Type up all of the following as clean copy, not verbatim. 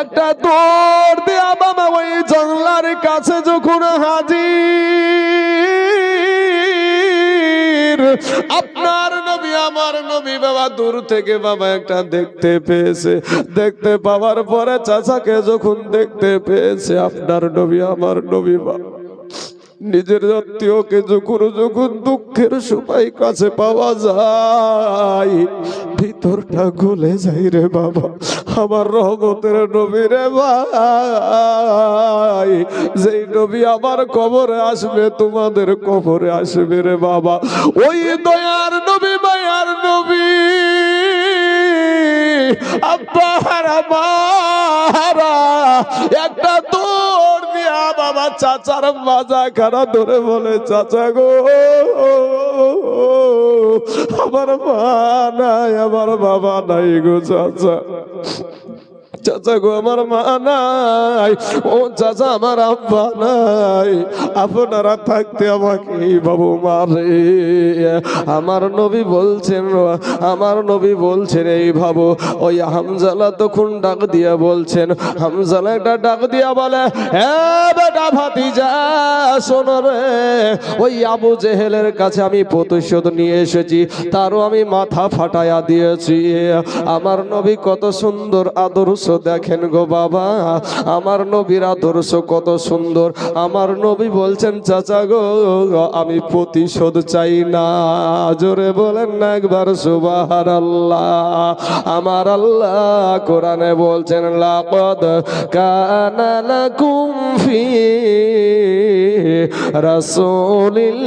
একটা দৌড় দিয়া বাবা ওই জানলার কাছে যখন হাজির, আপনার নবী আমার নবী বাবা দূর থেকে বাবা একটা দেখতে পেয়েছে। দেখতে পাওয়ার পরে চাচাকে যখন দেখতে পেয়েছে, আপনার নবী আমার নবী বাবা নিজের আত্মীয়কে যখন যখন দুঃখের সময় কাছে পাওয়া যায়, ভিতরটা গলে যায় রে বাবা। আমার রহমতের নবী রে ভাই, যেই নবী আমার কবরে আসবে, তোমাদের কবরে আসবে রে বাবা। ওই দয়ার নবী মায়ার নবী আব্বার আমারা একটা দৌড় দিয়া বাবা চাচার মাজা খানা ধরে বলে, চাচা গো আমার মা নাই, আমার বাবা নাই গো চাচা, চাচা গো আমার মা নাই, ও চাচা আমার আব্বা নাই, আপনারা থাকতে আমাকে বাবু মারে। আমার নবী বলছেন, আমার নবী বলছেন এই ভাবো। ওই হামজালা তখন ডাক দিয়া বলছেন, হামজালা একটা ডাক দিয়া বলে, এ বেটা ভাতিজা শোনো রে, ওই আবু জেহেলের কাছে আমি প্রতিশোধ নিয়ে এসেছি, তারও আমি মাথা ফাটাইয়া দিয়েছি। আমার নবী কত সুন্দর আদর্শ দেখেন গো বাবা, আমার নবীর আদর্শ কত সুন্দর। আমার নবী বলছেন, চাচা গো আমি প্রতিশোধ চাই না। জোরে বলেন না একবার সুবহানাল্লাহ। আমার আল্লাহ কোরআনে বলছেন, লাকাদ কানা লাকুম ফি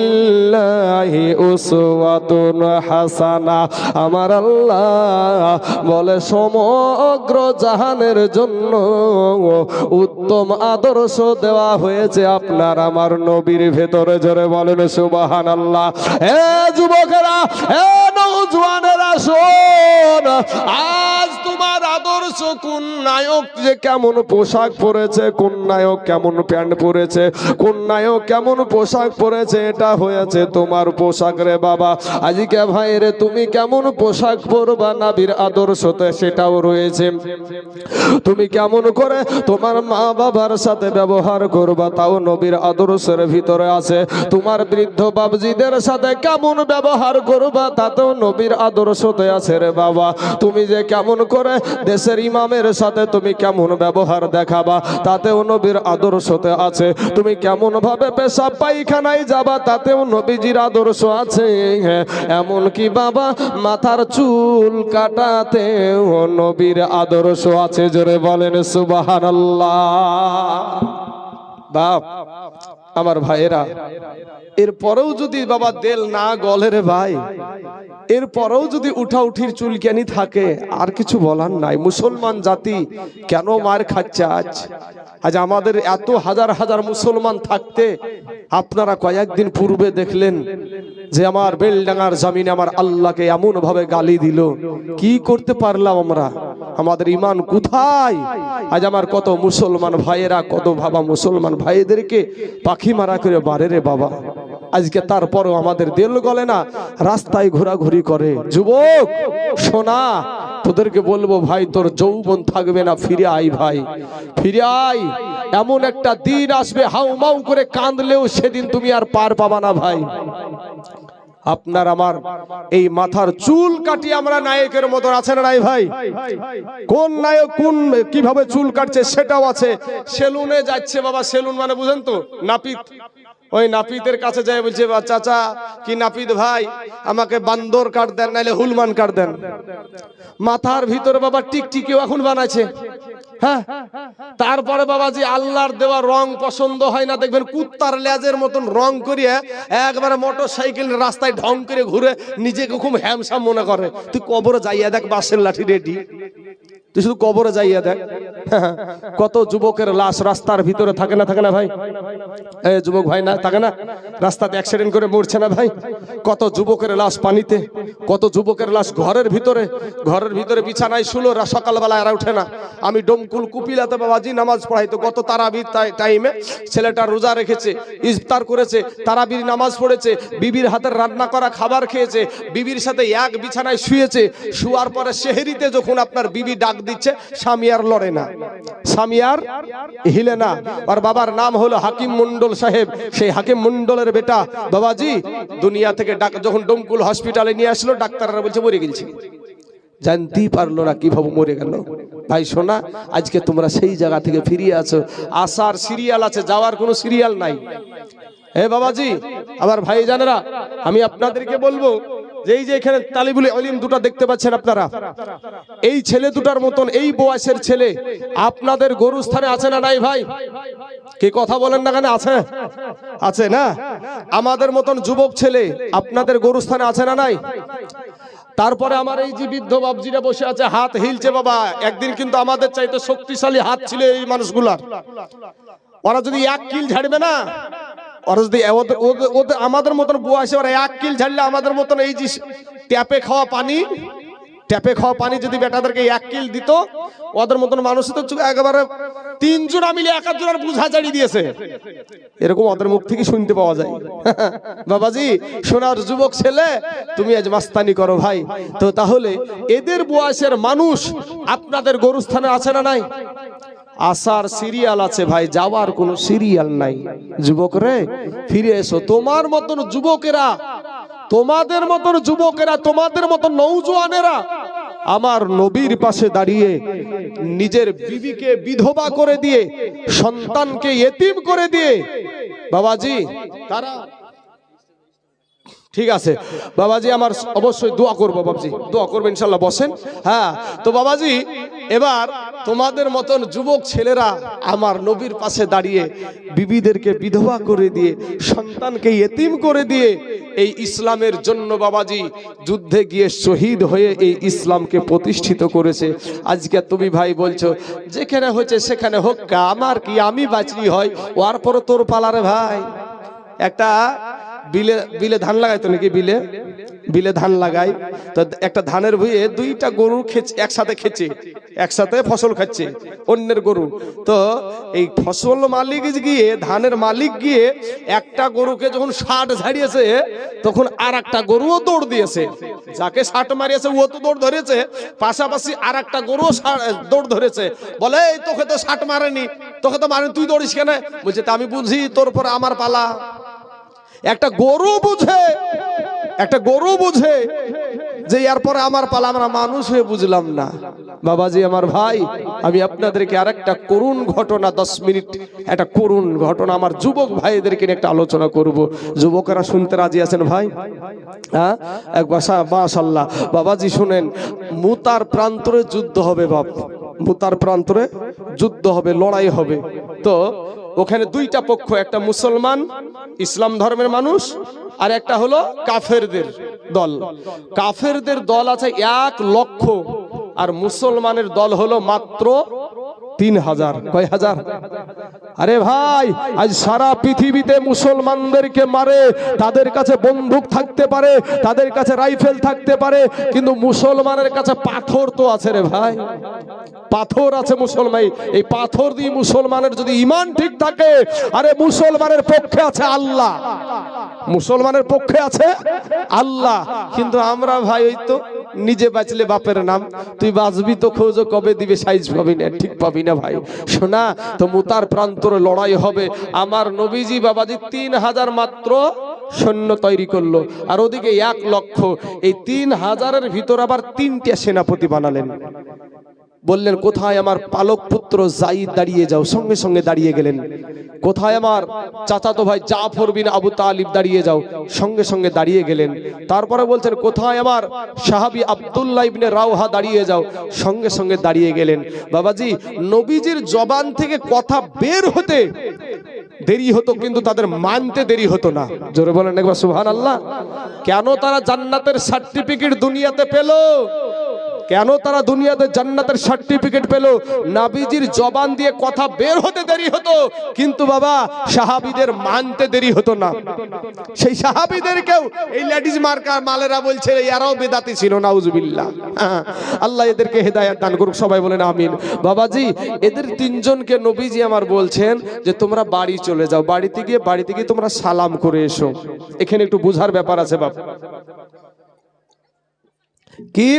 রাসূলিল্লাহি উসওয়াতুন হাসানা। আমার আল্লাহ বলে সমগ্র জাহানের জন্য উত্তম আদর্শ দেওয়া হয়েছে আপনার আমার নবীর ভেতরে। জোরে বলেন সুবহানাল্লাহ। হে যুবকেরা, হে নওজওয়ানেরা শোন, আজ তোমার আদর্শ কোন নায়ক যে কেমন পোশাক পরেছে, কোন নায়ক কেমন প্যান্ট পরেছে, কোন নায়ক কেমন পোশাক পরেছে, এটা হয়েছে তোমার পোশাক রে বাবা। আজকে ভাই রে তুমি কেমন পোশাক পরবা, নবীর আদর্শতে সেটাও রয়েছে। তুমি কেমন করে তোমার মা বাবার সাথে ব্যবহার করবা, তাও নবীর আদর্শের ভিতরে আছে। তোমার বৃদ্ধ বাবজিদের সাথে কেমন ব্যবহার করবা, তাতেও নবীর আদর্শতে আছে রে বাবা। তুমি যে কেমন করে দেশের ইমামের সাথে তুমি কেমন ব্যবহার দেখাবা, তাতেও নবীর আদর্শতে আছে। তুমি কেমন ভাবে পেশাব পায়খানায় যাবা, তাতেও নবীজির আদর্শ আছে। এমন কি বাবা মাথার চুল কাটাতেও নবীর আদর্শ আছে। জোরে বলেন সুবহানাল্লাহ। বাপ আমার ভাইয়েরা, এরপরেও যদি বাবা দেল না গলে রে ভাই, এরপরেও যদি উঠাউঠির চুলকানি থাকে, আর কিছু বলার নাই। মুসলমান জাতি কেন মার খাচ্ছে আজ? আজ আমাদের এত হাজার হাজার মুসলমান থাকতে আপনারা কয়েকদিন পূর্বে দেখলেন যে আমার বেলডাঙ্গার জমিনে আমার আল্লাহকে এমন ভাবে গালি দিল। কি করতে পারলাম আমরা? আমাদের ঈমান কোথায়? আজ আমার কত মুসলমান ভাইয়েরা, কত ভাবা মুসলমান ভাইদেরকে পাখি মারা করে মারে রে বাবা। আজকে তারপরও আমাদের দিল গলে না, রাস্তায় ঘোরাঘুরি করে। যুবক শোনা, তোদেরকে বলবো ভাই, তোর যৌবন থাকবে না, ফিরে আই ভাই, ফিরে আই। এমন একটা দিন আসবে হাউমাউ করে কাঁদলেও সেদিন তুমি আর পার পাবা না ভাই। আপনার আমার এই মাথার চুল কাটিয়ে আমরা নায়কের মতো আছে না নাই ভাই? কোন নায়ক কোন কিভাবে চুল কাটছে সেটাও আছে। সেলুনে যাচ্ছে বাবা, সেলুন মানে বুঝেন তো, নাপিত। ওই নাপিতের কাছে যায়, বলছে চাচা কি নাপিত ভাই, আমাকে বান্দর কাট দেন, নাইলে হুলমান কাট দেন। মাথার ভিতরে বাবা টিকটিকিও এখন বানাচ্ছে। হ্যাঁ, তারপরে বাবাজি আল্লাহর দেওয়া রং পছন্দ হয় না, দেখবেন কুত্তার লেজের মতন রং করিয়ে একবারে মোটর সাইকেল রাস্তায় ঢং করে ঘুরে নিজেকে খুব হ্যামসাম মনে করে। তুই কবরে যাইয়া দেখ, বাঁশের লাঠি রেডি, তুই শুধু কবরে যাইয়া দেখ। কত যুবকের লাশ রাস্তার ভিতরে থাকে না, থাকে না ভাই? এই যুবক ভাই না থাকে না, রাস্তাতে অ্যাক্সিডেন্ট করে মরছে না ভাই? কত যুবকের লাশ পানিতে, কত যুবকের লাশ ঘরের ভিতরে, ঘরের ভিতরে বিছানায় শুলো, সকালবেলা এরা উঠে না। আমি ডোমকুল কুপিলাতে বাবাজি নামাজ পড়াইতো, গত তারাবির টাইমে ছেলেটা রোজা রেখেছে, ইফতার করেছে, তারাবির নামাজ পড়েছে, বিবির হাতের রান্না করা খাবার খেয়েছে, বিবির সাথে এক বিছানায় শুয়েছে। শুয়ার পরে সেহরিতে যখন আপনার বিবি ডাক দিচ্ছে, স্বামী আর লড়ে না, স্বামী আর হিলে না। আর বাবার নাম হলো হাকিম মন্ডল সাহেব। সেই হাকিম মন্ডলের বেটা বাবাজি দুনিয়া থেকে যখন ডোমকুল হসপিটালে নিয়ে আসলো, ডাক্তাররা বলছে মরে গেছে। জানতেই পারলো না কিভাবে মরে গেল। ভাই শোনা, আজকে তোমরা সেই জায়গা থেকে ফিরিয়ে আছো। আসার সিরিয়াল আছে, যাওয়ার কোনো সিরিয়াল নাই। হে বাবাজি, আমার ভাই জানেরা, আমি আপনাদেরকে বলবো যে এই যে এখানে তালিবুল ইলম দুটো দেখতে পাচ্ছেন আপনারা, এই ছেলে দুটার মতন এই বয়সের ছেলে আপনাদের গরুস্থানে আছে না নাই? ভাই কি কথা বলেন না কেন? আছে, আছে না? আমাদের মতন যুবক ছেলে আপনাদের গরুস্থানে আছে না নাই? তারপরে আমার এই যে বৃদ্ধ বাবজিরা বসে আছে, হাত হিলছে বাবা। একদিন কিন্তু আমাদের চাইতে শক্তিশালী হাত ছিল এই মানুষগুলার। ওরা যদি এক কিল ঝাড়বে না, ওরা যদি আমাদের মতন বয়সে ওরা এক কিল ঝাড়লে আমাদের মতন এই যে ট্যাপে খাওয়া পানি যদি বেটাদেরকে এক কিল দিত, ওদের মতন মানুষ তো একেবারে তিনজনা মিলে এক একজনের বুঝা জাড়ি দিয়েছে, এরকম ওদের মুখ থেকে শুনতে পাওয়া যায়। বাবাজি সোনার যুবক ছেলে, তুমি আজ মাস্তানি করো ভাই। তো তাহলে এদের বয়সের মানুষ আপনাদের গরুস্থানে আছে না নাই? আসার সিরিয়াল আছে ভাই, যাওয়ার কোনো সিরিয়াল নাই। যুবক রে ফিরে এসো। তোমার মতন যুবকেরা, তোমাদের মতন যুবকেরা, তোমাদের মতন নৌজওয়ানেরা আমার নবীর পাশে দাঁড়িয়ে নিজের বিবিকে বিধবা করে দিয়ে, সন্তানকে ইতিম করে দিয়ে, বাবাজি তারা ঠিক আছে বাবাজি, আমার অবশ্যই দোয়া করবো বাবাজি, দোয়া করবো ইনশাল্লাহ, বসেন। হ্যাঁ, তো বাবাজি এবার তোমাদের মতন যুবক ছেলেরা আমার নবীর পাশে দাঁড়িয়ে বিবিদেরকে বিধবা করে দিয়ে, সন্তানকে ইতিম করে দিয়ে এই ইসলামের জন্য বাবাজি যুদ্ধে গিয়ে শহীদ হয়ে এই ইসলামকে প্রতিষ্ঠিত করেছে। আজকে তুমি ভাই বলছো যেখানে হচ্ছে সেখানে হোক, আমার কি, আমি বাঁচলি হয়, ওর পর তোর পালারে ভাই। একটা বিলে ধান লাগাইতো নাকি, বিলে ধান লাগাই তো একটা ধানের ভুঁইয়ে দুইটা গরু একসাথে ফসল খাচ্ছে অন্যের গরু। তো এই ফসল মালিক গিয়ে, ধানের মালিক গিয়ে একটা গরুকে যখন 60 ঝাড়িয়েছে, তখন আর একটা গরুও দৌড় দিয়েছে। যাকে 60 মারিয়েছে ও তো দৌড় ধরেছে, পাশাপাশি আর একটা গরু দৌড় ধরেছে। বলে এই তোকে তো 60 মারেনি, তোকে তো মারেনি, তুই দৌড়িস কেন? বলছে তা আমি বুঝি তোর পরে আমার পালা। একটা গরু বুঝে যে এরপরে আমার পালা, আমরা মানুষ হয়ে বুঝলাম না। বাবাজি আমার ভাই, আমি আপনাদেরকে আরেকটা করুণ ঘটনা, 10 মিনিট একটা করুণ ঘটনা আমার যুবক ভাইদেরকে নিয়ে একটা আলোচনা করব। যুবকেরা শুনতে রাজি আছেন ভাই? হ্যাঁ, একবার মাশাআল্লাহ। বাবাজি শুনেন, মুতার প্রান্তরে যুদ্ধ হবে বাপ, মুতার প্রান্তরে যুদ্ধ হবে, লড়াই হবে। তো ওখানে দুইটা পক্ষ, একটা মুসলমান ইসলাম ধর্মের মানুষ, আর একটা হলো কাফেরদের দল। কাফেরদের দল আছে 1 লক্ষ, আর মুসলমানের দল হলো মাত্র 3000। কয় হাজার? আরে ভাই, আজ সারা পৃথিবীতে মুসলমানদেরকে মারে, তাদের কাছে বন্দুক থাকতে পারে, তাদের কাছে রাইফেল থাকতে পারে, কিন্তু মুসলমানের কাছে পাথর তো আছে রে ভাই, পাথর আছে মুসলমান। এই পাথর দিয়ে মুসলমানের যদি ঈমান ঠিক থাকে, আরে মুসলমানের পক্ষে আছে আল্লাহ, মুসলমানের পক্ষে আছে আল্লাহ। কিন্তু আমরা ভাই ওই তো নিজে বাঁচলে বাপের নাম, তুই বাঁচবি তো খোঁজ কবে দিবে, সাইজ পাবি না, ঠিক পাবি না ভাই। শোনা, তো মুতার প্রান্তরে লড়াই হবে। আমার নবীজি বাবাজি 3000 মাত্র সৈন্য তৈরি করলো, আর ওদিকে 1 লক্ষ। এই 3000-এর ভিতর আবার 3টে সেনাপতি বানালেন। বললেন কোথায় আমার পালক পুত্র যায়েদ, দাঁড়িয়ে যাও। সঙ্গে সঙ্গে দাঁড়িয়ে গেলেন। কোথায় আমার চাচাতো ভাই জাফর বিন আবু তালিব, দাঁড়িয়ে যাও। সঙ্গে সঙ্গে দাঁড়িয়ে গেলেন। তারপরে বলছেন কোথায় আমার সাহাবী আব্দুল্লাহ ইবনে রাওহা, দাঁড়িয়ে যাও। সঙ্গে সঙ্গে দাঁড়িয়ে গেলেন। বাবাজি নবীজির জবান থেকে কথা বের হতে দেরি হতো, কিন্তু তাদের মানতে দেরি হতো না। জোরে বলেন একবার সুবহানাল্লাহ। কেন তারা জান্নাতের সার্টিফিকেট দুনিয়াতে পেল? কেন তারা দুনিয়াতে জান্নাতের সার্টিফিকেট পেল? নবীজির জবান দিয়ে কথা বের হতে দেরি হতো, কিন্তু বাবা সাহাবীদের মানতে দেরি হতো না। সেই সাহাবীদেরকেও এই লেডিজ মার্কা মালেরা বলছে এরাও বেদাতি ছিল, নাউজুবিল্লাহ। আল্লাহ এদেরকে হেদায়েত দান করুক, সবাই বলেন আমিন। বাবাজি এদের 3 জনকে নবীজি আমার বলছেন যে তোমরা বাড়ি চলে যাও, বাড়িতে গিয়ে তোমরা সালাম করে এসো। এখানে একটু বুঝার ব্যাপার আছে বাবা। কি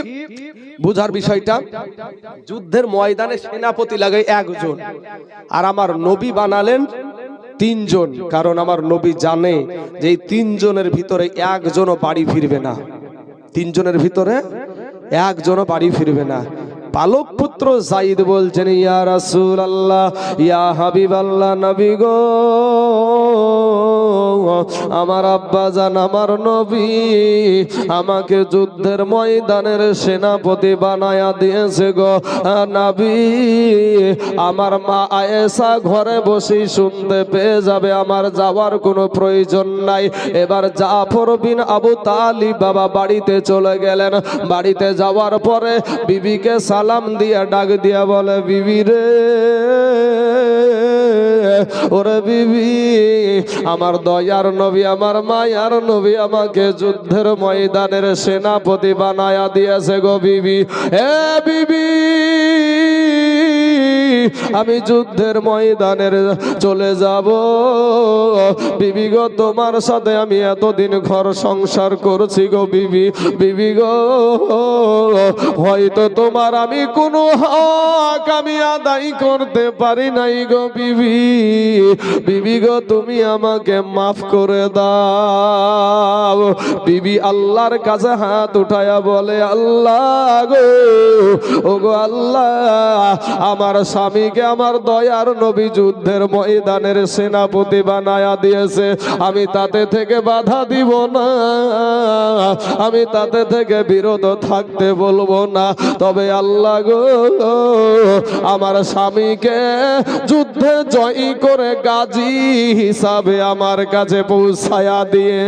বুঝার বিষয়টা? যুদ্ধের ময়দানে সেনাপতি লাগে একজন, আর আমার নবী বানালেন তিনজন। কারণ আমার নবী জানে যে এই তিনজনের ভিতরে একজনও বাড়ি ফিরবে না, তিনজনের ভিতরে একজনও বাড়ি ফিরবে না। পালক পুত্র যায়েদ বলছেন, ইয়া রাসূলুল্লাহ, ইয়া হাবিবাল্লাহ, নবী গো, আমার আব্বা জান, আমার নবী আমাকে যুদ্ধের ময়দানের সেনাপতি বানায়া দিয়েছে গো নবী। আমার মা আয়েশা ঘরে বসেই শুনতে পেয়ে যাবে, আমার যাওয়ার কোনো প্রয়োজন নাই। এবার জাফর বিন আবু তালিব বাবা বাড়িতে চলে গেলেন। বাড়িতে যাওয়ার পরে বিবিকে সালাম দিয়া ডাক দিয়া বলে, বিবি রে, ওরে বিবি, আমার দয়ার নবী, আমার মায়ার নবী আমাকে যুদ্ধের ময়দানের সেনাপতি বানায়া দিয়েছে গো বিবি। হে বিবি, আমি যুদ্ধের ময়দানের চলে যাব। বিবি গো, তোমার সাথে আমি এতদিন ঘর সংসার করছি গো বিবি। বিবি গো, হয়তো তোমার আমি কোনো হক আমি আদায় করতে পারি নাই গো বিবি। বিবি গো, তুমি আমাকে মাফ করে দাও। বিবি আল্লাহর কাছে হাত উঠায়া বলে, আল্লাহ গো, ও গো আল্লাহ, আমার স্বামীকে আমার দয়ার নবী যুদ্ধের ময়দানের সেনাপতি বানায়া দিয়েছে, আমি তাতে থেকে বাধা দিব না, আমি তাতে থেকে বিরত থাকতে বলবো না। তবে আল্লাহ গো, আমার স্বামীকে যুদ্ধে জয়ী করে গাজী হিসাবে আমার কাছে পৌঁছায়া দিয়ে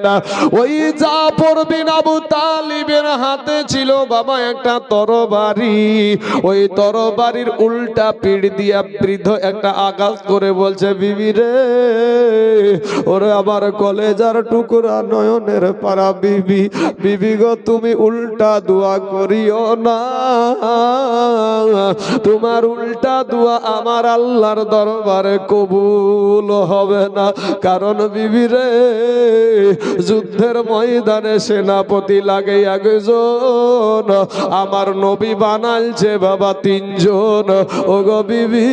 না। ওই জাফর বিন আবু তালিবের হাতে ছিল বাবা একটা তরবারি। ওই তরবারির উল্টা পিঠ দিয়া বৃদ্ধ একটা আঘাত করে বলছে, বিবি রে, ওরে আমার কলেজার টুকরা, নয়নের পারা বিবি, বিবি গো, তুমি উল্টা দোয়া করিও না। তোমার উল্টা দোয়া আমার আল্লাহর দরবারে কবুল হবে না। কারণ বিবি রে, যুদ্ধের ময়দানে সেনাপতি লাগে একজন, আমার নবী বানাইছে বাবা তিনজন। ও গো বিবি,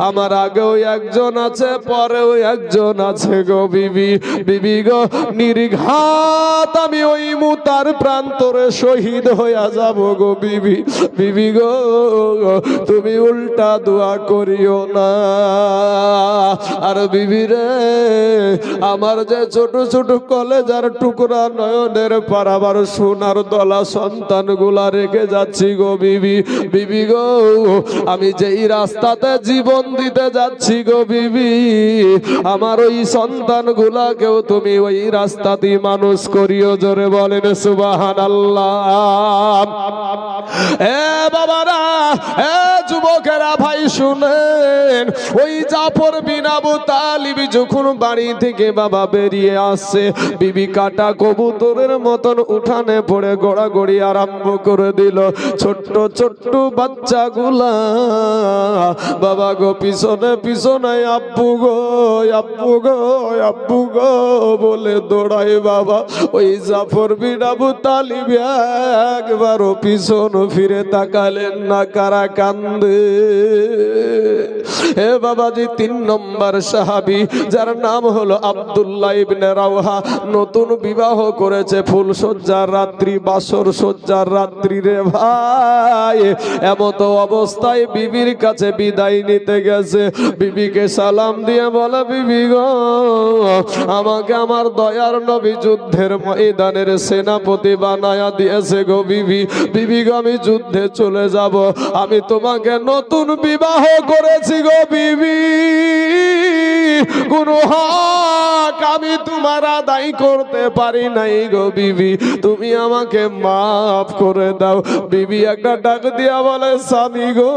আমার আগেও একজন আছে, পরেও একজন আছে গো বিবি। বিবি গো, নির্ঘাত আমি ওই মুতার প্রান্তরে শহীদ হইয়া যাব গো বিবি। বিবি গো, তুমি উল্টা দোয়া করিও না। আর বিবি রে, আমার যে ছোট ছোট কলেজার টুকরা, নয়নের পারাবার সোনার দলা সন্তান গুলা রেখে যাচ্ছি গো বিবি। বিবি গো, আমি যেই রাস্তাতে জীবন দিতে যাচ্ছি গো বিবি, আমার ওই সন্তান গুলাকেও তুমি ওই রাস্তাতে মানুষ করিও। জোরে বলেন সুবহানাল্লাহ। এ বাবারা, এ যুবকেরা, ভাই শুনেন, ওই জাফর বিন আবু তালিব যখন বাড়ি থেকে বাবা বেরিয়ে আসছে, বিবি কাটা কবুতরের মতন উঠানে পড়ে গড়াগড়ি আরম্ভ করে দিল। ছোট্ট ছোট্ট বাচ্চাগুলা বাবা গো পিছনে পিছনে আব্বু গো, আব্বু গো, আব্বু গো বলে দৌড়ায় বাবা। ওই জাফর বিন আবু তালিব একবারও পিছন ফিরে তাকালেন না। কারা কান্দে? হে বাবাজি, 3 নম্বর সাহাবী, যার নাম হলো আব্দুল্লাহ ইবনে রাওহা, নতুন বিবাহ করেছে, ফুল সজ্জার রাত্রি, বাসর সজ্জার রাত্রি রে ভাই। এমত অবস্থায় বিবির কাছে বিদায় নিতে গেছে। বিবিকে সালাম দিয়ে বলে, বিবি গো, আমাকে আমার দয়ার নবী যুদ্ধের ময়দানের সেনাপতি বানায়া দিয়েছে গো বিবি। বিবি গো, আমি যুদ্ধে চলে যাব, আমি তোমাকে নতুন বিবাহ করেছি গো বিবি, কোন হক আমি তোমার আদায় করতে পারি নাই গো বিবি, তুমি আমাকে মাফ করে দাও। বিবি একটা ডাক দিয়া বলে, স্বামী গো,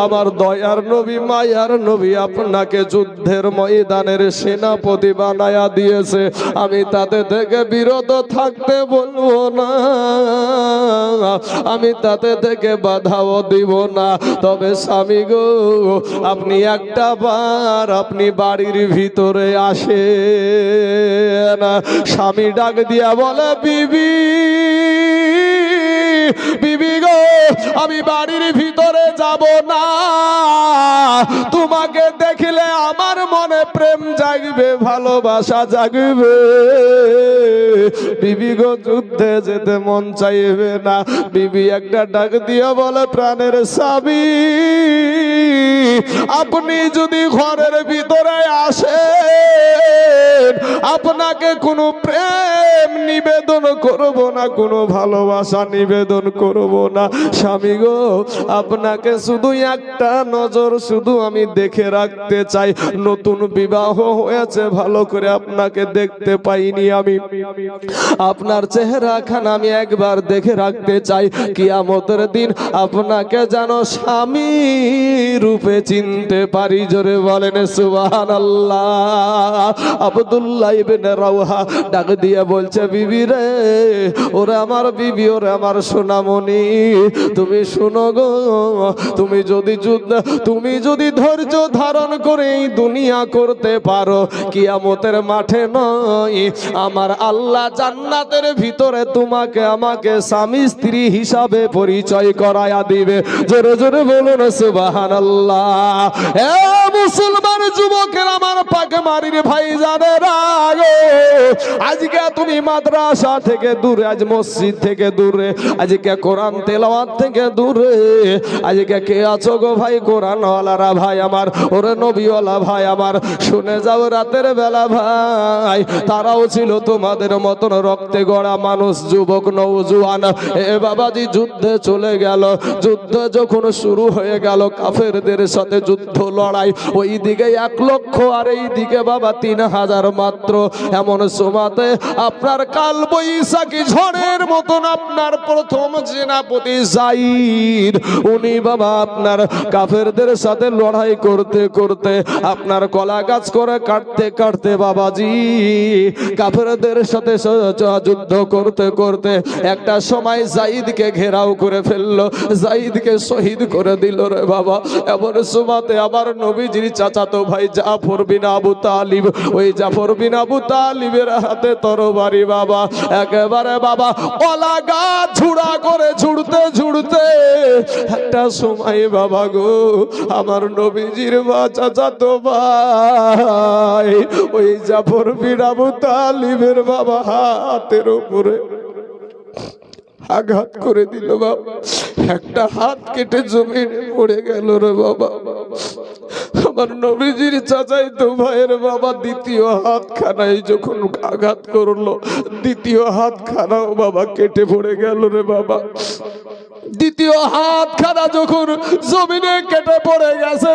আমার দয়ার নবী, মায়ার নবী আপনাকে যুদ্ধের ময়দানের সেনাপতি বানায়া দিয়েছে, আমি তাতে থেকে বিরত থাকতে বলবো না, আমি তাতে থেকে বাধাও দিব না। তবে স্বামী গো, আপনি একটা বার আমার আপনি বাড়ির ভিতরে আসেন। স্বামী ডাক দিয়া বলে, বিবি বিবি গো, আমি বাড়ির ভিতরে যাব না, তোমাকে দেখলে আমার মনে প্রেম জাগবে, ভালোবাসা জাগবে। বিবি গো, যুদ্ধে যেতে মন চাইবে না। বিবি একটা ডাক দিয়ে বলে, প্রাণের স্বামী, আপনি যদি ঘরের ভিতরে আসেন, আপনাকে কোনো প্রেম নিবেদন করব না, কোনো ভালোবাসা নিবেদন করব না। স্বামী গো, আপনাকে শুধু একটা নজর শুধু আমি দেখে রাখতে চাই। নতুন বিবাহ হয়েছে, ভালো করে আপনাকে দেখতে পাইনি আমি, আপনার চেহারাখানা আমি একবার দেখে রাখতে চাই। কিয়ামতের দিন আপনাকে যেন স্বামী রূপে চিনতে পারি। জোরে বলেন সুবহানাল্লাহ। আব্দুল্লাহ ইবনে রাওহা ডাক দিয়ে বলছে, বিবি রে, ওরে আমার বিবি, ওরে আমার সোনামণি, তুমি শুনো গো, তুমি যদি ধৈর্য ধারণ করে এই দুনিয়া করতে পারো, কিয়ামতের মাঠে নয়, আমার আল্লাহ জান্নাতের ভিতরে তোমাকে আমাকে স্বামী স্ত্রী হিসাবে পরিচয় করায়া দিবে। জোরে জোরে বলুন সুবহানাল্লাহ। এ মুসলমান যুবকের, আমার পাকে মারির ভাই জানেরা গো, আজকে তুমি মাদ্রাসা থেকে দূরে, আজ মসজিদ থেকে দূরে, আজকে কোরআন তেলাওয়াত থেকে দূরে, আজকে কে আছো গো ভাই কোরআনওয়ালারা ভাই আমার, ওরে নবীওয়ালা ভাই আমার, শুনে যাও রাতের বেলা ভাই, তারাও ছিল তোমাদের মতন রক্তে গড়া মানুষ, যুবক নওজোয়ান। এ বাবাজি, যুদ্ধে চলে গেল। যুদ্ধ যখন শুরু হয়ে গেল, কাফেরদের সাথে যুদ্ধ লড়াই, ওই দিকে 1 লক্ষ আর এই দিকে বাবা 3000 মাত্র। এমন সময়তে আপনার কাল বৈশাখী ঝড়ের মতন আপনার প্রথম সেনাপতি যায়েদ, উনি বাবা আপনার কাফেরদের সাথে লড়াই করতে করতে, আপনার কলা গাছ করে কাটতে কাটতে বাবাজি, কাফেরদের সাথে যুদ্ধ করতে করতে একটা সময় যায়েদকে ঘেরাও করে ফেললো, যায়েদকে শহীদ করে দিল রে বাবা। এমন সময়তে আবার নবীজির চাচাতো ভাই জাফর বিন আবু তালিব, ওই জাফর বিন আবু তালিবের হাতে তরবারি বাবা, একেবারে বাবা কলা গাছ ঝুড়া করে ঝুড়তে ঝুড়তে একটা সময় বাবা গো, আমার নবীজির চাচাতো ভাই ওই জাফর বিন আবু তালিবের বাবা হাতের উপরে আঘাত করে দিল বাবা, একটা হাত কেটে জমিনে পড়ে গেল রে বাবা। আমার নবীজির চাচাতো ভাইয়ের বাবা দ্বিতীয় হাতখানায় যখন আঘাত করলো, দ্বিতীয় হাতখানাও বাবা কেটে পড়ে গেল রে বাবা। দ্বিতীয় হাতখানা যখন জমিনে কেটে পড়ে গেছে,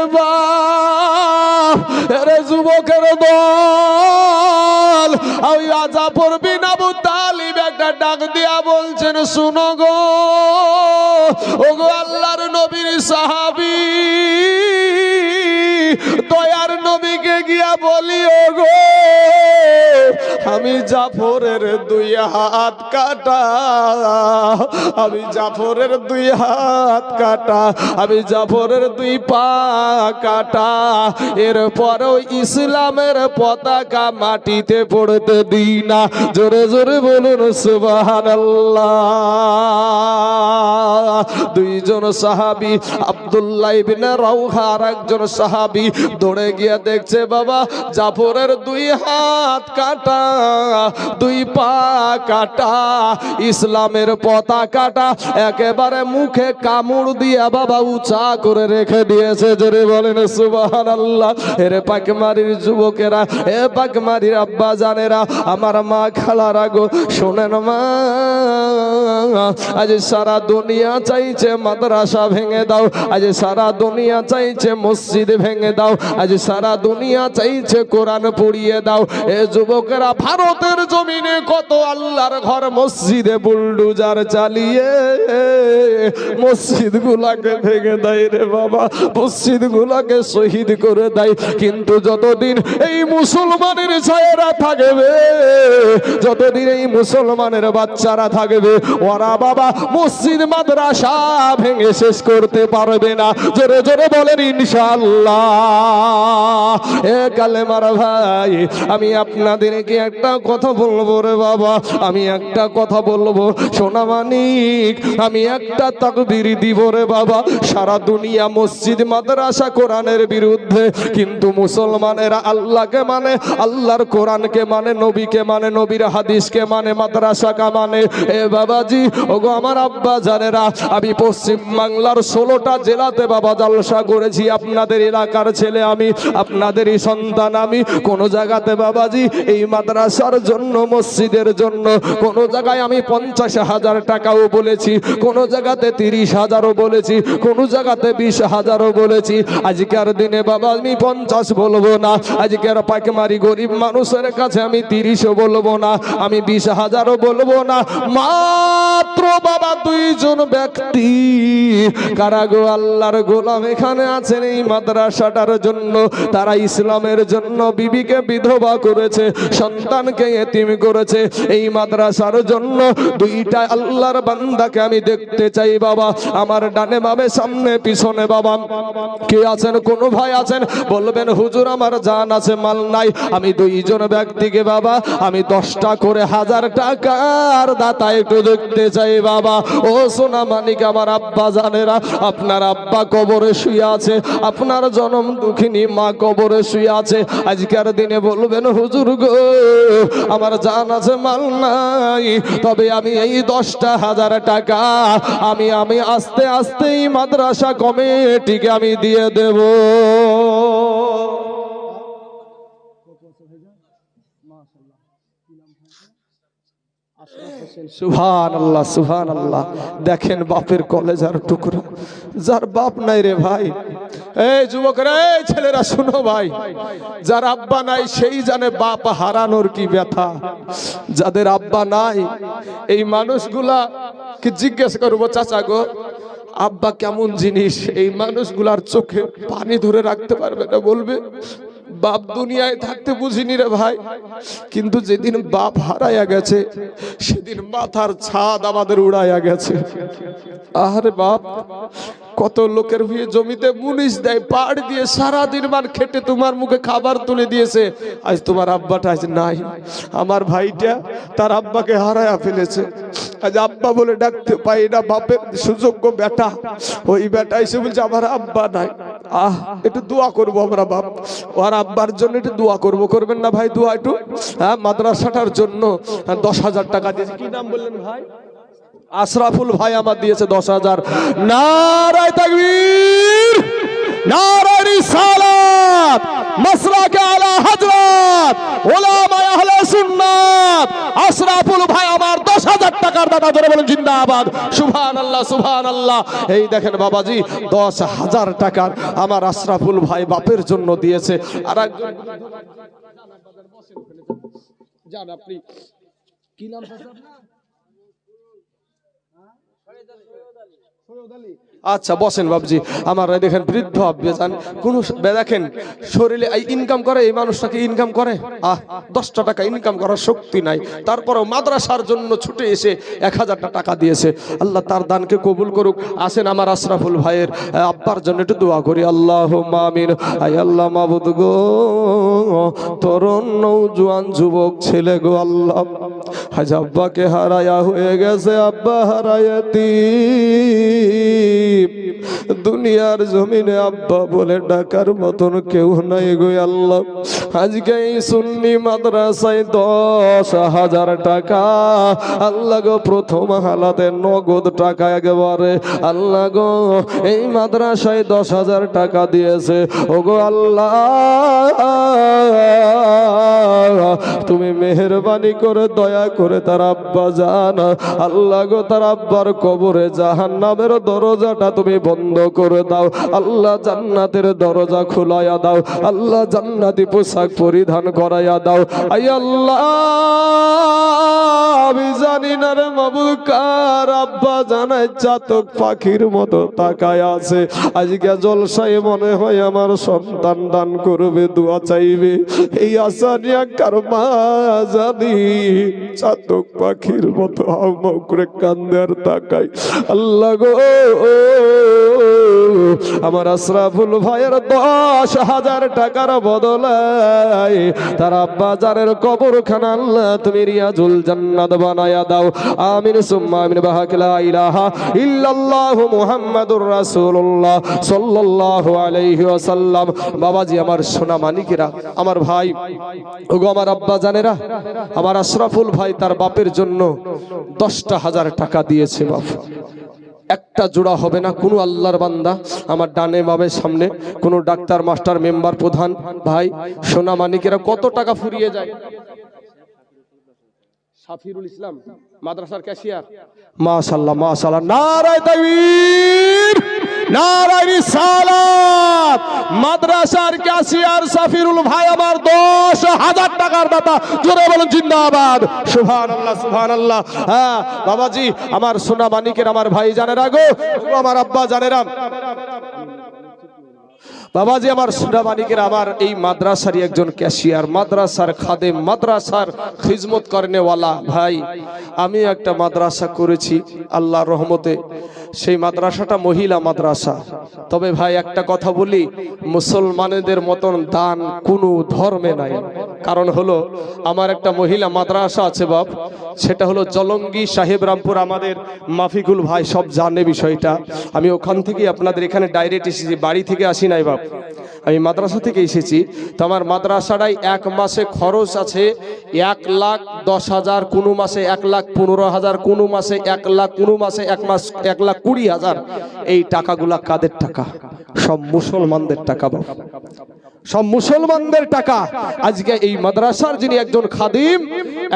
বারে যুবকের দল, ওই জাফর বিন আবু তালিব একটা ডাক দিয়া বলছেন, শুনো গো, ওগো আল্লাহর নবীর সাহাবী, দয়ার নবীকে গিয়া বলি, ওগো আমি জাফরের 2 হাত কাটা, আমি জাফরের 2 হাত কাটা, আমি জাফরের 2 পা কাটা, এরপরেও ইসলামের পতাকা মাটিতে পড়তে দিই না। জোরে জোরে বলুন সুবহানাল্লাহ। 2 জন সাহাবী, আব্দুল্লাহ ইবনে রাওহা আর একজন সাহাবী দৌড়ে গিয়ে দেখছে বাবা জাফরের 2 হাত কাটা, 2 পা কাটা, ইসলামের পতাকাটা একেবারে মুখে কামড় দিয়া বাবা উঁচা করে রেখে দিয়েছে। জোরে বলেন সুবহানাল্লাহ। এরে পাকমারির যুবকেরা, এ পাকমারির আব্বা জানেরা, আমার মা খালারা গো, শোনেন মা, আজ সারা দুনিয়া চাইছে মাদ্রাসা ভেঙে দাও, আজ সারা দুনিয়া চাইছে মসজিদ ভেঙে দাও, আজ সারা দুনিয়া চাইছে কোরআন পড়িয়ে দাও। এ যুবকেরা, ভারতের জমিনে কত আল্লাহর ঘর মসজিদে বুলডোজার চালিয়ে মসজিদ গুলাকে ভেঙে দেয় রে বাবা, মসজিদ গুলাকে শহীদ করে দেয়। কিন্তু যতদিন এই মুসলমানের ছায়ারা থাকবে, যতদিন এই মুসলমানের বাচ্চারা থাকবে, ওরা বাবা মসজিদ মাদ্রাসা ভেঙে শেষ করতে পারবে না। জোরে জোরে বলেন ইনশাআল্লাহ। এ কালেমার ভাই, আমি আপনাদেরকে একটা কথা বলবো রে বাবা, আমি একটা কথা বলবো সোনা মানিক, আমি একটা তাকবীর দিব রে বাবা। সারা দুনিয়া মসজিদ মাদ্রাসা কোরআনের বিরুদ্ধে, কিন্তু মুসলমানেরা আল্লাহকে মানে, আল্লাহর কোরআনকে মানে, নবীকে মানে, নবীর হাদিসকে মানে, মাদ্রাসাকে মানে। এ বাবাজি, ওগো আমার আব্বা জানেরা, আমি পশ্চিম বাংলার 16টা জেলাতে বাবা জলসা করেছি। আপনাদের এলাকার ছেলে আমি, আপনাদেরই সন্তান আমি। কোন জায়গাতে বাবাজি এই মাদ্রাসার জন্য, মসজিদের জন্য কোন জায়গায় আমি 50,000 টাকাও বলেছি, কোন জায়গাতে 30,000ও বলেছি, কোন জায়গাতে 20,000ও বলেছি। আজকের দিনে বাবা আমি 50 বলবো না, আজকের পাইকারি গরিব মানুষের কাছে আমি 30ও বলবো না, আমি 20,000ও বলবো না। মাত্র বাবা 2 জন ব্যক্তি, কারা গো? আল্লাহর গোলাম এখানে আছেন এই মাদ্রাসাটার জন্য। তারা ইসলামের জন্য বিবিকে বিধবা করেছে, সন্তানকে এতিম করেছে। এই মাদ্রাসার জন্য 2টা আল্লাহর বান্দাকে আমি দেখতে চাই বাবা, আমার ডানে বামে সামনে পিছনে। বাবা কে আছেন? কোন ভাই আছেন? বলবেন হুজুর আমার জান আছে, মাল নাই। আমি 2 জন ব্যক্তিকে বাবা আমি 10টা করে 1000 টাকার দাতা একটু দেখতে চাই বাবা। ও সোনা মানিক আমার আব্বা জানেরা, আপনার আব্বা কবরে শুয়ে আছে, আপনার জনম দুঃখিনী মা কবরে শুয়ে আছে। আজকের দিনে বলবেন হুজুর গো আমার জান আছে, মাল নাই, তবে আমি এই 10টা 1000 টাকা আমি আস্তে আস্তে এই মাদ্রাসা কমিটিকে আমি দিয়ে দেব। সুবহানাল্লাহ সুবহানাল্লাহ। দেখেন বাপের কলেজার টুকরা, যার বাপ নাই রে ভাই। এই যুবকরা, এই ছেলেরা শুনো ভাই, যার আব্বা নাই সেই জানে বাপ হারানোর কি ব্যথা। যাদের আব্বা নাই এই মানুষগুলা কি জিজ্ঞেস করবো, চাচা গো আব্বা কেমন জিনিস? এই মানুষগুলার চোখে পানি ধরে রাখতে পারবে না, বলবে বাপ দুনিয়ায় থাকতে বুঝিনি রে ভাই, কিন্তু যেদিন বাপ হারাইয়া গেছে সেদিন মাথার ছাদ আমাদের উড়াইয়া গেছে। আরে বাপ কত লোকের হয়ে জমিতে মুনিশ দেয়, পাড় দিয়ে সারাদিন মান খেটে তোমার মুখে খাবার তুলে দিয়েছে। আজ তোমার আব্বাটা আজ নাই। আমার ভাইটা তার আব্বাকে হারাইয়া ফেলেছে, আজ আব্বা বলে ডাকতে পাই না। বাপের সুযোগ্য বেটা, ওই বেটা এসে বলছে আমার আব্বা নাই। একটু দোয়া করবো আমরা বাপ, ওর আব্বার জন্য একটু দোয়া করবো, করবেন না ভাই দোয়া একটু? হ্যাঁ, মাদ্রাসাটার জন্য 10,000 টাকা দিয়েছে। কি নাম বললেন ভাই? আশরাফুল ভাই আমার দিয়েছে 10,000। নারায়ে তাকবীর, নারায়ে রিসালাত, মাসলাকে আলা হযরত উলামায়ে আহলে সুন্নাত আশরাফুল ভাই আমার 10,000 টাকার দাতা। ধরে বলেন জিন্দাবাদ, সুবহানাল্লাহ সুবহানাল্লাহ। এই দেখেন বাবাজি 10,000 টাকার আমার আশরাফুল ভাই বাপের জন্য দিয়েছে। আর একজন জান, আপনি কি নাম? আচ্ছা বসেন বাবজি। আমার দেখেন বৃদ্ধ আব্বা জান, কোন দেখেন শরীরে ইনকাম করে, এই মানুষটাকে ইনকাম করে 10টা টাকা ইনকাম করার শক্তি নাই, তারপরেও মাদ্রাসার জন্য ছুটে এসে 1000টা টাকা দিয়েছে। আল্লাহ তার দানকে কবুল করুক। আসেন আমার আশরাফুল ভাইয়ের আব্বার জন্য একটু দোয়া করি। আল্লাহুম্মা আমিন। আয় আল্লাহ মাবুদ গো, তরুণ নওজোয়ান যুবক ছেলে গো আল্লাহ, আজ আব্বাকে হারায়া হয়ে গেছে, আব্বা হারায়াতি দুনিয়ার জমিনে আব্বা বলে ডাকার মতন কেউ নাই গো আল্লাহ। আজকে এই সুন্নি মাদ্রাসায় 10,000 টাকা আল্লাহ গো প্রথম হালাতে নগদ টাকা একেবারে আল্লাহ গো এই মাদ্রাসায় 10,000 টাকা দিয়েছে। ও গো আল্লাহ তুমি মেহেরবানি করে দয়া করে তার আব্বা জান আল্লাহ গো তার আব্বার কবরে জাহান্নামের দরজাটা তুমি বন্ধ করে দাও আল্লাহ, জান্নাতের দরজা খোলায়া দাও আল্লাহ, জান্নাতি পোশাক পরিধান করাইয়া দাও। আই আল্লাহ, আমি জানি না রে মাবুদ কার আব্বা জানাই চাতক পাখির মতো তাকায় আছে, আজকে জলসায় মনে হয় আমার সন্তান দান করবে, দোয়া চাইবে, এই আশা নিয়ে কার মা জানি চাতক পাখির মতো হাউমাউ করে কান্দে আর তাকাই। আল্লাহ গো, আমার আশরাফুল ভাইয়ের 10,000 টাকার বদলায় তার আব্বা জানের কবরখানা আল্লাহ তুমি রিয়াজুল জান্নাত বানায়া দাও। আমিন সুম্মা আমিন। বাহাক লা ইলাহা ইল্লাল্লাহু মুহাম্মাদুর রাসূলুল্লাহ সাল্লাল্লাহু আলাইহি ওয়াসাল্লাম। বাবাজি, আমার সোনা মানিকেরা, আমার ভাই, ওগো আমার আব্বা জানেরা, আমার আশরাফুল ভাই তার বাপের জন্য 10,000 টাকা দিয়েছে। বাপ একটা জোড়া হবে না, কোনো আল্লাহর বান্দা আমার ডানে বামে সামনে কোনো ডাক্তার মাস্টার মেম্বার প্রধান ভাই সোনা মানিকেরা কত টাকা ফুরিয়ে যায়। সাফিরুল ইসলাম মাদ্রাসার ক্যাশিয়ার, মাশাআল্লাহ মাশাআল্লাহ, নারায়ে তাকবীর, নারায়ে রিসালাত। মাদ্রাসার ক্যাশিয়ার সাফিরুল ভাই আমার 10,000 টাকার দাতা, জোরে বলুন জিন্দাবাদ, সুবহানাল্লাহ সুবহানাল্লাহ। হ্যাঁ বাবাজি, আমার সোনা মানিকের আমার ভাই জানেরা গো, আমার আব্বা জানেরা, বাবাজি আমার সোনা মানিকের আমার এই মাদ্রাসারই একজন ক্যাশিয়ার, মাদ্রাসার খাদেম, মাদ্রাসার খিদমত করনেওয়ালা ভাই। আমি একটা মাদ্রাসা করেছি আল্লাহর রহমতে, সেই মাদ্রাসাটা মহিলা মাদ্রাসা। তবে ভাই একটা কথা বলি, মুসলমানদের মতন দান কোনো ধর্মে নাই। কারণ হলো আমার একটা মহিলা মাদ্রাসা আছে বাপ, সেটা হলো জলঙ্গি সাহেব রামপুর, আমাদের মাফিকুল ভাই সব জানে বিষয়টা। আমি ওখান থেকে আপনাদের এখানে ডাইরেক্ট এসেছি, বাড়ি থেকে আসি নাই বাপ, আমি মাদ্রাসা থেকে এসেছি। তো আমার মাদ্রাসাটাই এক মাসে খরচ আছে 1,10,000, কোনো মাসে 1,15,000, কোনো মাসে 1 লাখ, কোনো মাসে 1,20,000। এই টাকাগুলা কাদের টাকা? সব মুসলমানদের টাকা বাবা, সব মুসলমানদের টাকা। আজকে এই মাদ্রাসার যিনি একজন খাদিম,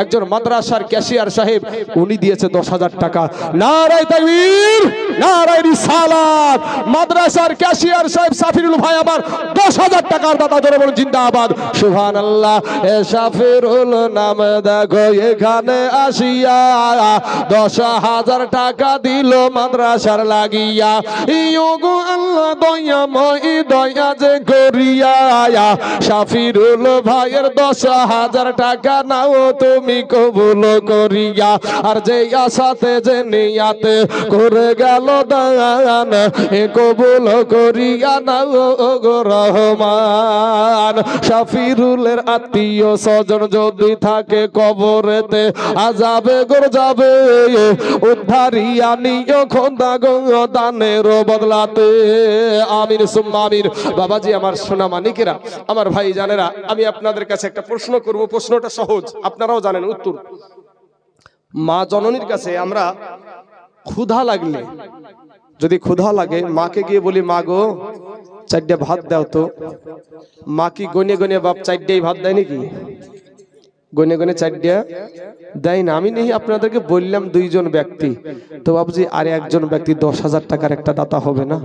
একজন মাদ্রাসার ক্যাশিয়ার সাহেব, উনি দিয়েছে 10,000 টাকা। নারায়ে তাকবীর, নারায়ে রিসালাত। মাদ্রাসার ক্যাশিয়ার সাহেব সাফিরুল ভাই আমার 10,000 টাকার দাতা, জোরে বলুন জিন্দাবাদ, সুবহানাল্লাহ। এ সাফিরুল নাম দেখো এখানে আসিয়া 10,000 টাকা দিল মাদ্রাসার লাগিয়া। ইয়োগো আল্লাহ দয়াময় দয়া যে করিয়া, সাফিরুল ভাইয়ের 10,000 টাকা নাও তুমি কবুল করিয়া। আর যে আশাতে যে নিয়াতে করে গেল দান, এ কবুল করিয়া নাও গো রহমান। সাফিরুলের আত্মীয় স্বজন যদি থাকে কবরেতে, আযাবে গর যাবে, উদ্ধারিয়া নিও খোদা গো দানের বদলাতে। আমিন সুম্মা আমিন। বাবাজি আমার সোনা মানিকেরা, আমার ভাই জানেরা, আমি আপনাদের কাছে একটা প্রশ্ন করব, প্রশ্নটা সহজ, আপনারাও জানেন উত্তর। মা জননীর কাছে আমরা ক্ষুধা লাগলে, যদি ক্ষুধা লাগে মাকে গিয়ে বলি মা গো 4টে ভাত দাও তো, মা কি গনে গনে বাপ 4টেই ভাত দেয় নাকি? গনে গনে 4টে দেয় না। আমি নেই আপনাদেরকে বললাম 2 জন ব্যক্তি, তো বাবুজি আর একজন ব্যক্তি 10,000 টাকার একটা দাতা হবে না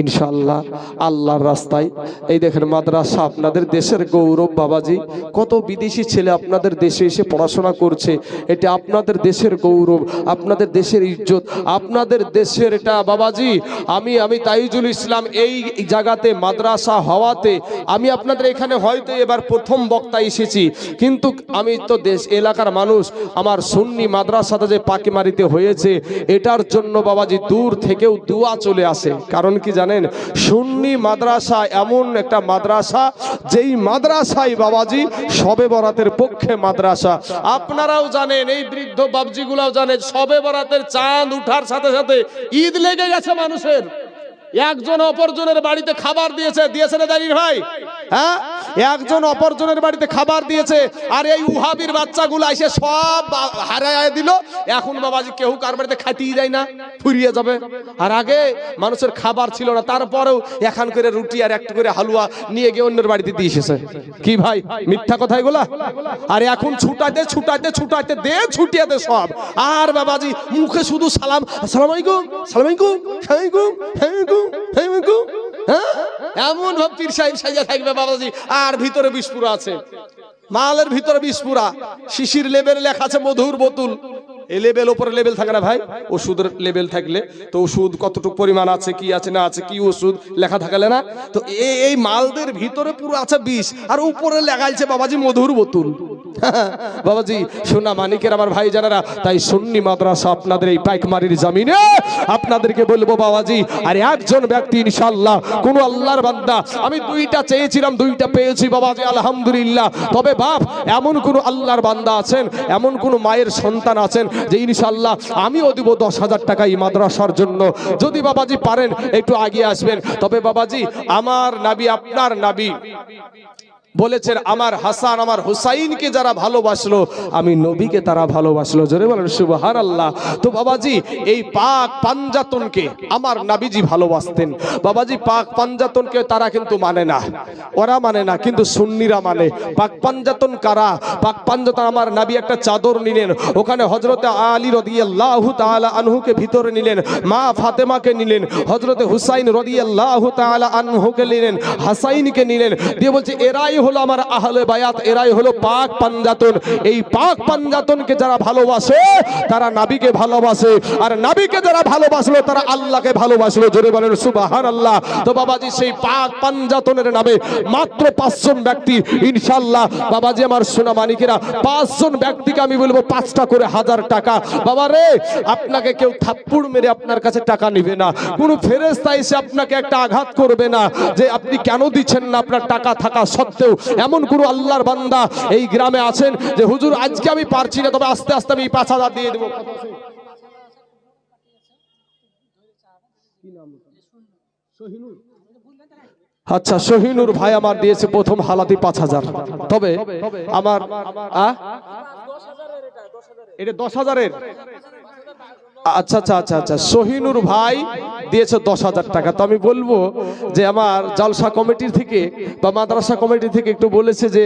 ইনশাআল্লাহ আল্লাহর রাস্তায়। এই দেখেন মাদ্রাসা আপনাদের দেশের গৌরব বাবাজি, কত বিদেশি ছেলে আপনাদের দেশে এসে পড়াশোনা করছে, এটা আপনাদের দেশের গৌরব, আপনাদের দেশের ইজ্জত, আপনাদের দেশের এটা বাবাজি। আমি তাইজুল ইসলাম এই জায়গাতে মাদ্রাসা হওয়াতে আমি আপনাদের এখানে হয়তো এবার প্রথম বক্তা এসেছি, কিন্তু আমি তো দেশ এলাকার মানুষ। আমার সুন্নি মাদ্রাসাতে যে পাকিমারিতে হয়েছে, এটার জন্য বাবাজি দূর থেকেও দোয়া চলে আসে। কারণ কি জানেন, সুন্নি মাদ্রাসা এমন একটা মাদ্রাসা, যেই মাদ্রাসায় বাবাজি শবে বরাতের পক্ষে মাদ্রাসা। আপনারাও জানেন, এই বৃদ্ধ বাবজিগুলাও জানেন, শবে বরাতের চাঁদ উঠার সাথে সাথে ঈদ লেগে গেছে মানুষের। একজন অপরজনের বাড়িতে খাবার দিয়েছে না জানির ভাই? হ্যাঁ, একজন অপরজনের বাড়িতে খাবার দিয়েছে, আর এই উহাবির বাচ্চাগুলো এসে সব হারায় দিল। এখন বাবাজি কেউ কার বাড়িতে খাইতেই যায় না, ফুরিয়ে যাবে। আর আগে মানুষের খাবার ছিল না, তারপরেও এখন করে রুটি আর একটু করে হালুয়া নিয়ে গিয়ে অন্যের বাড়িতে দিয়ে এসেছে। কি ভাই, মিথ্যা কথা এগুলা? আর এখন ছুটাইতে ছুটাইতে ছুটাইতে দে, ছুটিয়ে দে সব। আর বাবাজি মুখে শুধু সালাম, আসসালামু আলাইকুম, সালাম আলাইকুম, সালামালাইকুম, সালামালাইকুম, সালামালাইকুম। হ্যাঁ, এমন ভাব পীর সাহেব সাজা থাকবে বাবাজি, আর ভিতরে বিস্ফোরা আছে, মালের ভিতরে বিস্ফোরা। শিশির লেবেল লেখা আছে মধুর বোতল। এই লেবেল উপরে লেবেল থাকে না ভাই, ওষুধের লেবেল থাকলে তো ওষুধ কতটুকু পরিমাণ আছে, কি আছে না আছে, কি ওষুধ লেখা থাকলে না, তো এই মালদের ভিতরে পুরো আছে বিষ, আর উপরে লেখাইছে বাবাজি মধুর বোতল। বাবাজি সোনা মানিকের আমার ভাই জানারা, তাই সুন্নি মাদ্রাসা আপনাদের এই পাইকমারির জমিনে আপনাদেরকে বলবো বাবাজি, আর একজন ব্যক্তি ইনশাআল্লাহ কোন আল্লাহর বান্দা, আমি দুইটা চেয়েছিলাম, দুইটা পেয়েছি বাবাজি আলহামদুলিল্লাহ। তবে বাপ, এমন কোন আল্লাহর বান্দা আছেন, এমন কোন মায়ের সন্তান আছেন যে ইনশাআল্লাহ আমিও দিব 10,000 টাকা এই মাদ্রাসার জন্য। যদি বাবাজি পারেন একটু আগিয়ে আসবেন। তবে বাবাজি আমার নবী, আপনার নবী বলেছেন, আমার হাসান আমার হুসাইনকে যারা ভালোবাসলো আমি নবীকে তারা ভালোবাসলো। জোরে বলেন সুবহানাল্লাহ। তো বাবাজি এই পাক পাঞ্জাতনকে আমার নবীজি ভালোবাসতেন। বাবাজি পাক পাঞ্জাতনকে তারা কিন্তু মানে না, ওরা মানে না, কিন্তু সুন্নিরা মানে। পাক পাঞ্জাতন কারা? পাক পাঞ্জাতন আমার নবী একটা চাদর নিলেন, ওখানে হযরতে আলী রাদিয়াল্লাহু তাআলা আনহুকে ভিতরে নিলেন, মা ফাতেমাকে নিলেন, হযরতে হুসাইন রাদিয়াল্লাহু তাআলা আনহুকে নিলেন, হাসাইনকে নিলেন, দিয়ে বলছে এরাই হলো আমার আহলে বায়াত, এরাই হলো পাক পাঞ্জাতন। এই পাক পাঞ্জাতনকে যারা ভালোবাসে তারা নবীকে ভালোবাসে, আর নবীকে যারা ভালোবাসলো তারা আল্লাহকে ভালোবাসলো। জোরে বলেন সুবহানাল্লাহ। তো বাবাজি সেই পাক পাঞ্জাতনের নামে মাত্র 5 জন ব্যক্তি ইনশাআল্লাহ বাবাজি আমার সোনা মানিকেরা, 5 জন ব্যক্তিকে আমি বলবো 5টা করে 1000 টাকা। বাবা রে, আপনাকে কেউ থাপ্পড় মেরে আপনার কাছে টাকা নিবে না, কোনো ফেরেশতা এসে আপনাকে একটা আঘাত করবে না যে আপনি কেন দিচ্ছেন না আপনার টাকা থাকা সত্ত্বেও। এমন কোন আল্লাহর বান্দা এই গ্রামে আছেন যে হুজুর আজকে আমি পারছি না, তবে আস্তে আস্তে আমি 5,000 দিয়ে দেবো? আচ্ছা, শহীনুর ভাই আমার দিয়েছে প্রথম হালাতি 5,000। তবে আমার এটা 10,000-এর। আচ্ছা আচ্ছা আচ্ছা আচ্ছা, শহীনুর ভাই দিয়েছে 10,000 টাকা। তো আমি বলবো যে আমার জলসা কমিটির থেকে বা মাদ্রাসা কমিটি থেকে একটু বলেছে যে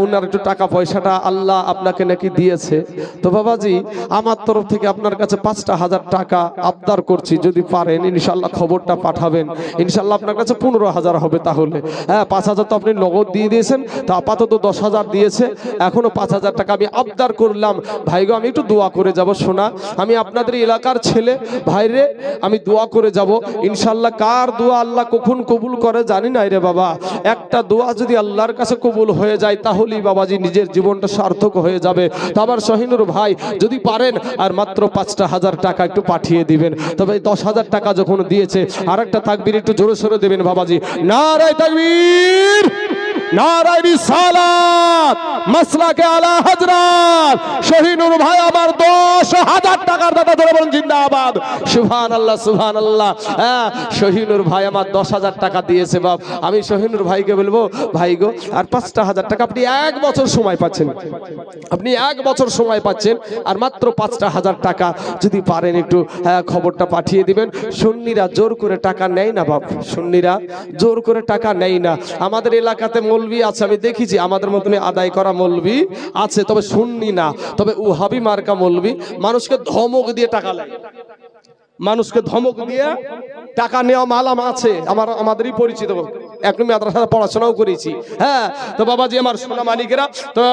উনার একটু টাকা পয়সাটা আল্লাহ আপনাকে নাকি দিয়েছে। তো বাবাজি আমার তরফ থেকে আপনার কাছে 5,000 টাকা আবদার করছি, যদি পারেন ইনশাল্লাহ খবরটা পাঠাবেন। ইনশাল্লাহ আপনার কাছে 15,000 হবে। তাহলে হ্যাঁ, 5,000 তো আপনি নগদ দিয়ে দিয়েছেন, তো আপাতত 10,000 দিয়েছে, এখনো 5,000 টাকা আমি আবদার করলাম। ভাইগো আমি একটু দোয়া করে যাব, শোনা আমি আপনাদের এলাকার ছেলে ভাইরে, আমি দোয়া করে যাব ইনশাআল্লাহ। কার দোয়া আল্লাহ কখন কবুল করে জানি না রে বাবা। একটা দোয়া যদি আল্লাহর কাছে কবুল হয়ে যায় তাহলেই বাবাজি নিজের জীবনটা সার্থক হয়ে যাবে। তো আবার শহীনুর ভাই যদি পারেন আর মাত্র 5,000 টাকা একটু পাঠিয়ে দিবেন। তবে 10,000 টাকা যখন দিয়েছে আর একটা তাকবীর একটু জোরে সোরে দেবেন বাবাজি। নারায়ে তাকবীর, নারায়ে রিসালাত, মাসলাকে আলা হযরত শহীনুর ভাই আমার 10,000 টাকার দাতা। ধরে বলুন জিন্দাবাদ, সুবহানাল্লাহ সুবহানাল্লাহ। হ্যাঁ, শহীনুর ভাই আমার 10,000 টাকা দিয়েছে বাপ। আমি শহীনুর ভাইকে বলবো, ভাই গো আর 5,000 টাকা, আপনি 1 বছর সময় পাচ্ছেন, আপনি 1 বছর সময় পাচ্ছেন, আর মাত্র 5,000 টাকা যদি পারেন একটু খবরটা পাঠিয়ে দিবেন। সুন্নিরা জোর করে টাকা নেয় না বাপ, সুন্নিরা জোর করে টাকা নেয় না। আমাদের এলাকাতে মৌলবি আছে, আমি দেখেছি আমাদের মতন আদায় করা মৌলবি আছে, তবে সুন্নি না। তবে ওহাবি মার্কা মৌলবি মানুষকে ধমক দিয়ে টাকা নেয়, মানুষকে ধমক দিয়ে টাকা নেওয়া মালাম আছে, আমাদেরই পরিচিত, এখন মাদ্রাসায় পড়াশোনাও করেছি। হ্যাঁ, তো বাবাজি আমার সোনা মালিকেরা, তো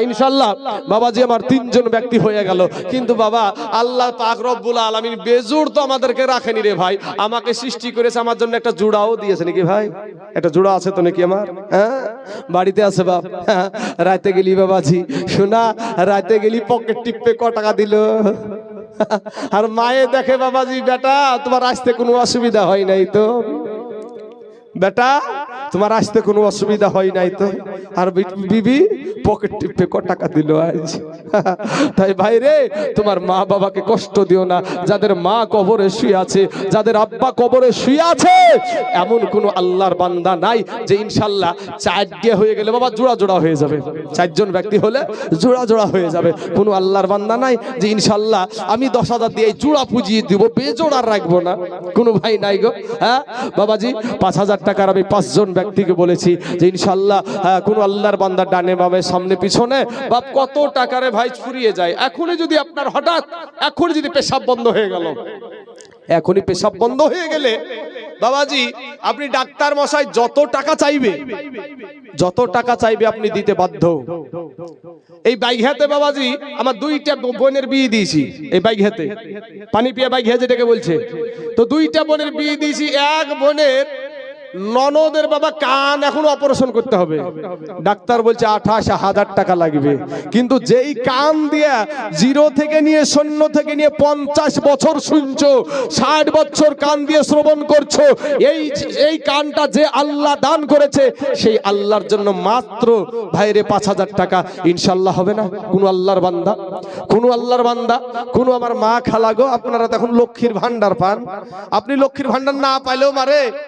ইনশাল্লাহ বাবাজি আমার 3 জন ব্যক্তি হয়ে গেল। কিন্তু বাবা আল্লাহ পাক রব্বুল আলামিন বেজোড় তো আমাদেরকে রাখেনি রে ভাই, আমাকে সৃষ্টি করেছে, আমার জন্য একটা জোড়াও দিয়েছে নাকি ভাই? একটা জোড়া আছে তো নাকি আমার? হ্যাঁ, বাড়িতে আছে বাপ। রাতে গেলি বাবাজি শোনা, রাতে গেলি পকেট টিপে ক টাকা দিল, আর মায়ে দেখে বাবাজি বেটা তোমার আসতে কোনো অসুবিধা হয় নাই তো, বেটা তোমার আসতে কোনো অসুবিধা হয় নাই তো? আর বিবি পকেট টিপে ক টাকা দিল আজ। তাই ভাই রে, তোমার মা বাবাকে কষ্ট দিও না। যাদের মা কবরে শুয়ে আছে, যাদের আব্বা কবরে শুয়ে আছে, এমন কোন আল্লাহর বান্দা নাই যে ইনশাআল্লাহ চারটে হয়ে গেলে বাবা জোড়া জোড়া হয়ে যাবে। চারজন ব্যক্তি হলে জোড়া জোড়া হয়ে যাবে। কোন আল্লাহর বান্দা নাই যে ইনশাআল্লাহ আমি 10,000 দিয়ে জোড়া পুজিয়ে দিব, বেজোড়া রাখবো না। কোনো ভাই নাই গো। হ্যাঁ বাবাজি, 5,000 টাকার আমি 5 জন ব্যক্তিকে বলেছি যে ইনশাআল্লাহ কোন আল্লাহর বান্দা ডানে বামে সামনে পিছনে বাপ কত টাকারে ভাই ফুরিয়ে যায়। এখনই যদি আপনার হঠাৎ এখনই যদি পেশাব বন্ধ হয়ে গেল, এখনই পেশাব বন্ধ হয়ে গেলে বাবাজি আপনি ডাক্তার মশাই যত টাকা চাইবে, যত টাকা চাইবে আপনি দিতে বাধ্য। এই বাইঘাতে বাবাজি আমার 2টা বোনের বিয়ে দিয়েছি। এই বাইঘাতে পানি পিয়া বাইঘা যেটাকে বলছে, তো 2টা বোনের বিয়ে দিয়েছি। এক বোনের ননদের বাবা কান এখন অপারেশন করতে হবে, ডাক্তার বলছে 28,000 টাকা লাগবে। কিন্তু যেই কান দিয়া 0 থেকে নিয়ে 0 থেকে নিয়ে 50 বছর শুনছো, 60 বছর কান দিয়ে শ্রবণ করছো, এই কানটা যে আল্লাহ দান করেছে সেই আল্লাহর জন্য মাত্র ভাইরে 5,000 টাকা ইনশাআল্লাহ হবে না? কোন আল্লাহর বান্দা, কোন আল্লাহর বান্দা, কোন আমার মা খালাগো, আপনারা তখন লক্ষ্মীর ভান্ডার পান। আপনি লক্ষ্মীর ভান্ডার না পাইলেও মারে